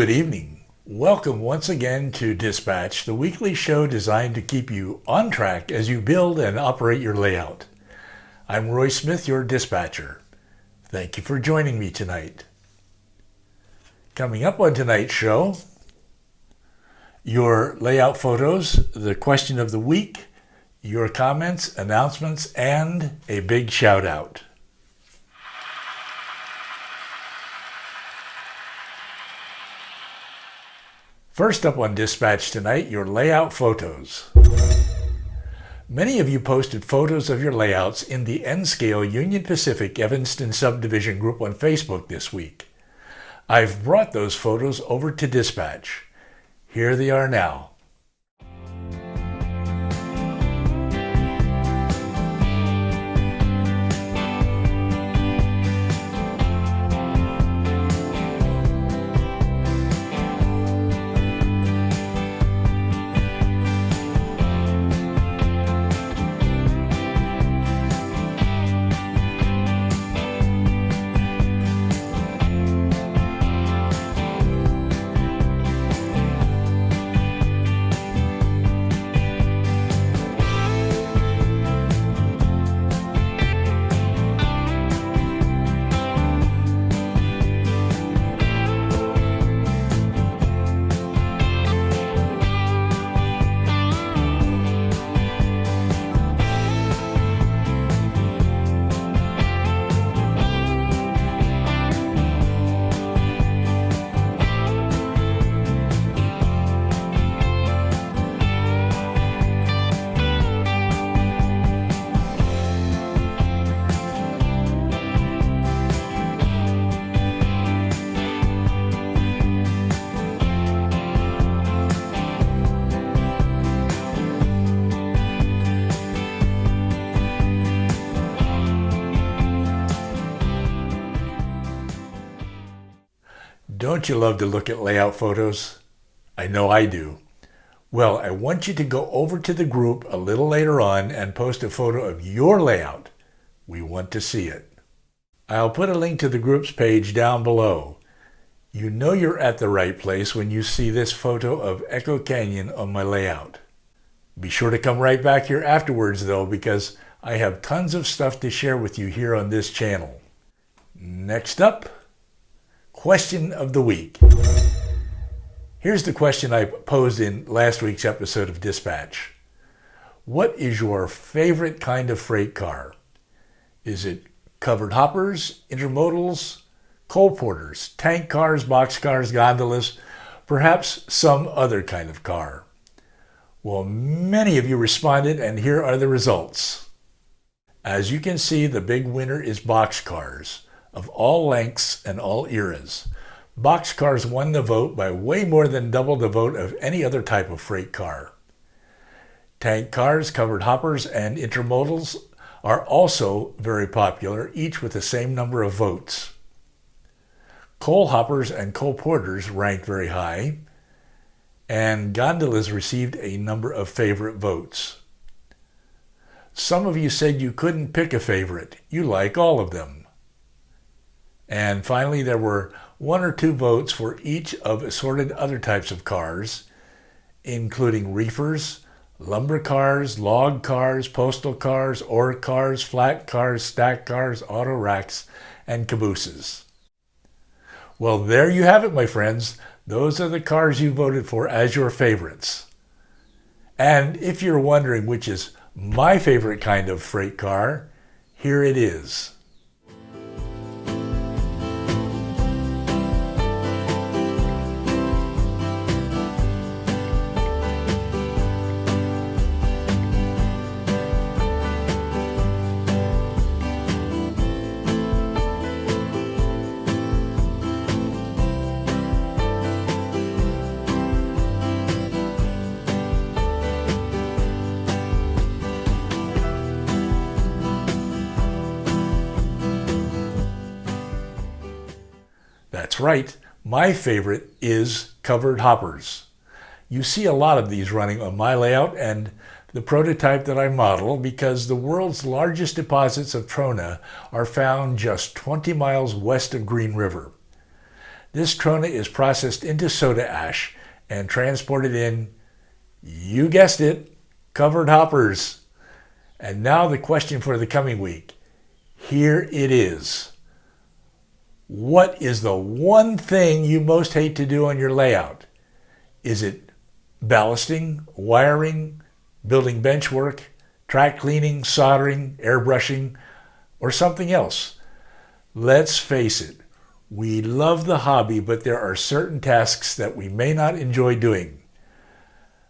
Good evening. Welcome once again to Dispatch, the weekly show designed to keep you on track as you build and operate your layout. I'm Roy Smith, your dispatcher. Thank you for joining me tonight. Coming up on tonight's show, your layout photos, the question of the week, your comments, announcements, and a big shout out. First up on Dispatch tonight, your layout photos. Many of you posted photos of your layouts in the N-Scale Union Pacific Evanston Subdivision group on Facebook this week. I've brought those photos over to Dispatch. Here they are now. Don't you love to look at layout photos? I know I do. Well, I want you to go over to the group a little later on and post a photo of your layout. We want to see it. I'll put a link to the group's page down below. You know you're at the right place when you see this photo of Echo Canyon on my layout. Be sure to come right back here afterwards though, because I have tons of stuff to share with you here on this channel. Next up, question of the week. Here's the question I posed in last week's episode of Dispatch. What is your favorite kind of freight car? Is it covered hoppers, intermodals, coal porters, tank cars, boxcars, gondolas, perhaps some other kind of car? Well, many of you responded, and here are the results. As you can see, the big winner is boxcars of all lengths and all eras. Boxcars won the vote by way more than double the vote of any other type of freight car. Tank cars, covered hoppers, and intermodals are also very popular, each with the same number of votes. Coal hoppers and coal porters ranked very high, and gondolas received a number of favorite votes. Some of you said you couldn't pick a favorite. You like all of them. And finally, there were 1 or 2 votes for each of assorted other types of cars, including reefers, lumber cars, log cars, postal cars, ore cars, flat cars, stack cars, auto racks, and cabooses. Well, there you have it, my friends. Those are the cars you voted for as your favorites. And if you're wondering which is my favorite kind of freight car, here it is. That's right, my favorite is covered hoppers. You see a lot of these running on my layout and the prototype that I model, because the world's largest deposits of trona are found just 20 miles west of Green River. This trona is processed into soda ash and transported in, you guessed it, covered hoppers. And now the question for the coming week. Here it is. What is the one thing you most hate to do on your layout? Is it ballasting, wiring, building bench work, track cleaning, soldering, airbrushing, or something else? Let's face it, we love the hobby, but there are certain tasks that we may not enjoy doing.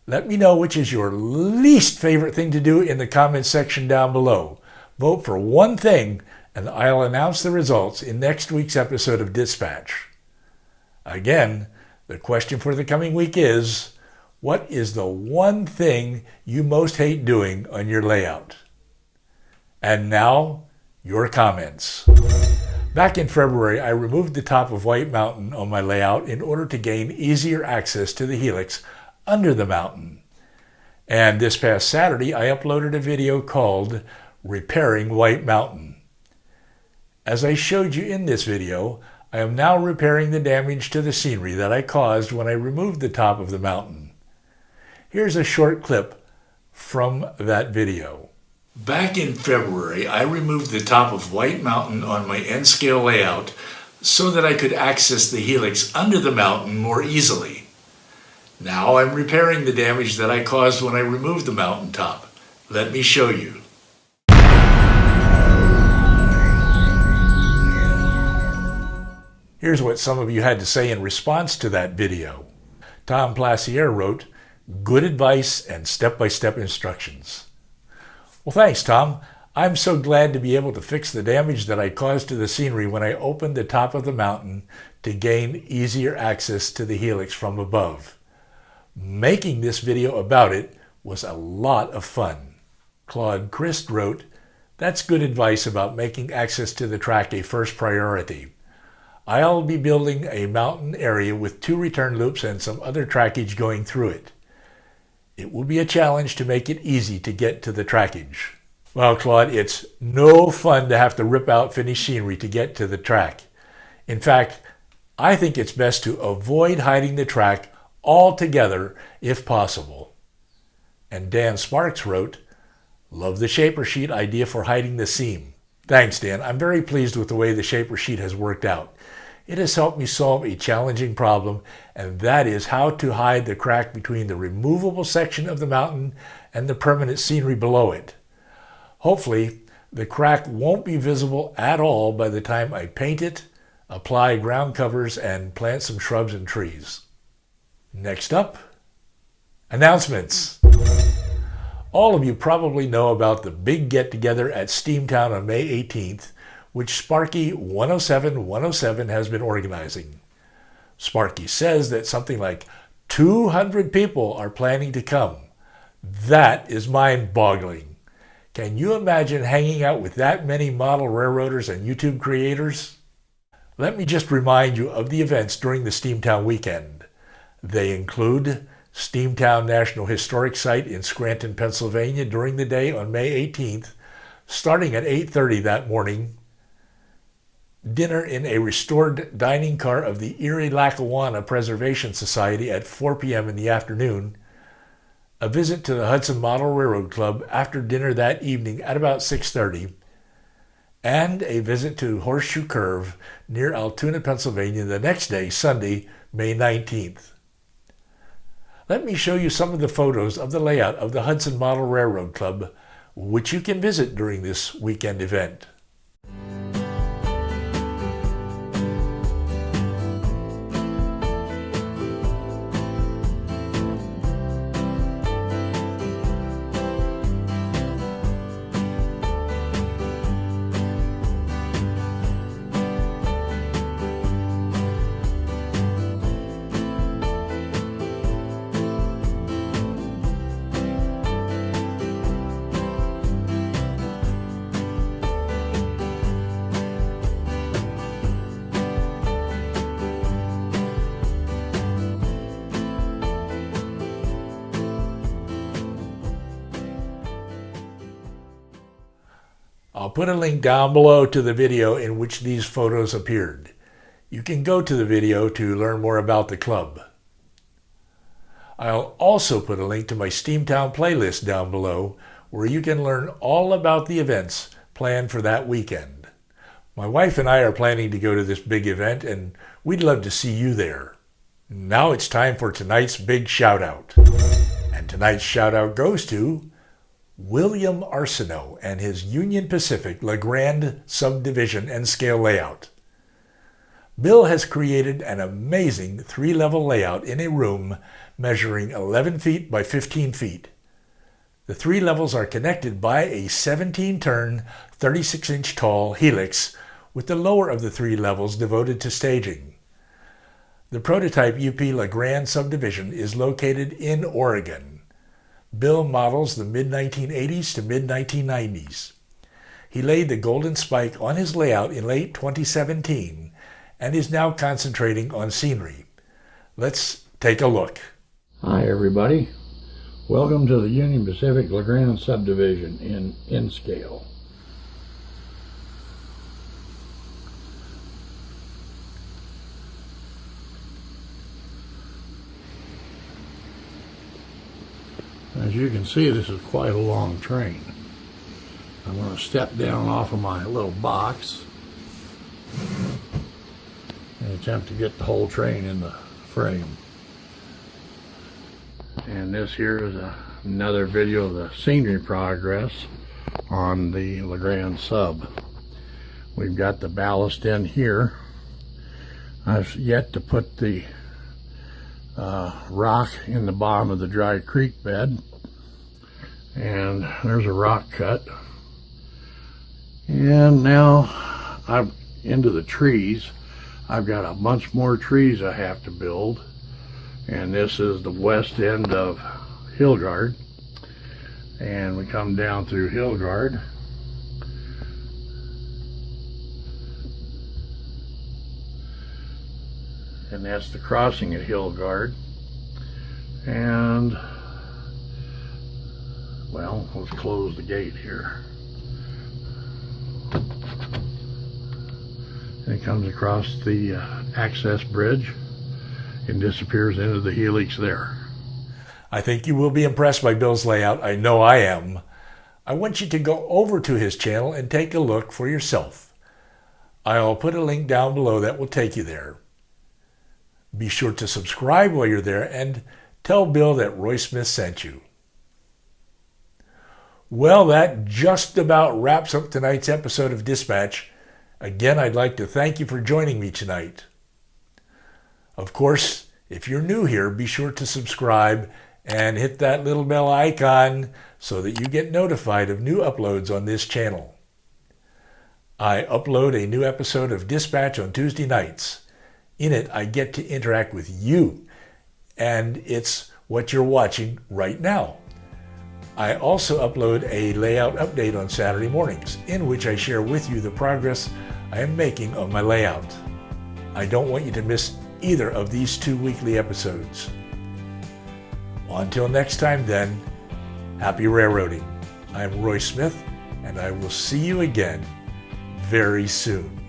Let me know which is your least favorite thing to do in the comments section down below. Vote for one thing, and I'll announce the results in next week's episode of Dispatch. Again, the question for the coming week is, what is the one thing you most hate doing on your layout? And now, your comments. Back in February, I removed the top of White Mountain on my layout in order to gain easier access to the helix under the mountain. And this past Saturday, I uploaded a video called Repairing White Mountain. As I showed you in this video, I am now repairing the damage to the scenery that I caused when I removed the top of the mountain. Here's a short clip from that video. Back in February, I removed the top of White Mountain on my N-scale layout so that I could access the helix under the mountain more easily. Now I'm repairing the damage that I caused when I removed the mountaintop. Let me show you. Here's what some of you had to say in response to that video. Tom Placier wrote, "Good advice and step-by-step instructions." Well, thanks, Tom. I'm so glad to be able to fix the damage that I caused to the scenery when I opened the top of the mountain to gain easier access to the helix from above. Making this video about it was a lot of fun. Claude Christ wrote, "That's good advice about making access to the track a first priority. I'll be building a mountain area with 2 return loops and some other trackage going through it. It will be a challenge to make it easy to get to the trackage." Well, Claude, it's no fun to have to rip out finished scenery to get to the track. In fact, I think it's best to avoid hiding the track altogether if possible. And Dan Sparks wrote, "Love the shaper sheet idea for hiding the seam." Thanks, Dan. I'm very pleased with the way the shaper sheet has worked out. It has helped me solve a challenging problem, and that is how to hide the crack between the removable section of the mountain and the permanent scenery below it. Hopefully, the crack won't be visible at all by the time I paint it, apply ground covers, and plant some shrubs and trees. Next up, announcements. All of you probably know about the big get-together at Steamtown on May 18th, which Sparky 107 has been organizing. Sparky says that something like 200 people are planning to come. That is mind-boggling. Can you imagine hanging out with that many model railroaders and YouTube creators? Let me just remind you of the events during the Steamtown weekend. They include Steamtown National Historic Site in Scranton, Pennsylvania during the day on May 18th, starting at 8:30 that morning, dinner in a restored dining car of the Erie-Lackawanna Preservation Society at 4 p.m. in the afternoon, a visit to the Hudson Model Railroad Club after dinner that evening at about 6:30, and a visit to Horseshoe Curve near Altoona, Pennsylvania the next day, Sunday, May 19th. Let me show you some of the photos of the layout of the Hudson Model Railroad Club, which you can visit during this weekend event. I'll put a link down below to the video in which these photos appeared. You can go to the video to learn more about the club. I'll also put a link to my Steamtown playlist down below where you can learn all about the events planned for that weekend. My wife and I are planning to go to this big event, and we'd love to see you there. Now it's time for tonight's big shout out. And tonight's shout out goes to William Arsenault and his Union Pacific LeGrand subdivision and scale layout. Bill has created an amazing 3-level layout in a room measuring 11 feet by 15 feet. The 3 levels are connected by a 17-turn, 36-inch tall helix with the lower of the 3 levels devoted to staging. The prototype UP LeGrand subdivision is located in Oregon. Bill models the mid-1980s to mid-1990s. He laid the golden spike on his layout in late 2017 and is now concentrating on scenery. Let's take a look. Hi everybody. Welcome to the Union Pacific LeGrand subdivision in scale. As you can see, this is quite a long train. I'm going to step down off of my little box and attempt to get the whole train in the frame. And this here is another video of the scenery progress on the LeGrand sub. We've got the ballast in here. I've yet to put the rock in the bottom of the dry creek bed, and there's a rock cut. And now I'm into the trees. I've got a bunch more trees I have to build, and this is the west end of Hillgard, and we come down through Hillgard. And that's the crossing at Hillgard. And, well, let's close the gate here. And it comes across the access bridge and disappears into the helix there. I think you will be impressed by Bill's layout. I know I am. I want you to go over to his channel and take a look for yourself. I'll put a link down below that will take you there. Be sure to subscribe while you're there and tell Bill that Roy Smith sent you. Well, that just about wraps up tonight's episode of Dispatch. Again, I'd like to thank you for joining me tonight. Of course, if you're new here, be sure to subscribe and hit that little bell icon so that you get notified of new uploads on this channel. I upload a new episode of Dispatch on Tuesday nights. In it, I get to interact with you, and it's what you're watching right now. I also upload a layout update on Saturday mornings, in which I share with you the progress I am making on my layout. I don't want you to miss either of these 2 weekly episodes. Until next time then, happy railroading. I'm Roy Smith, and I will see you again very soon.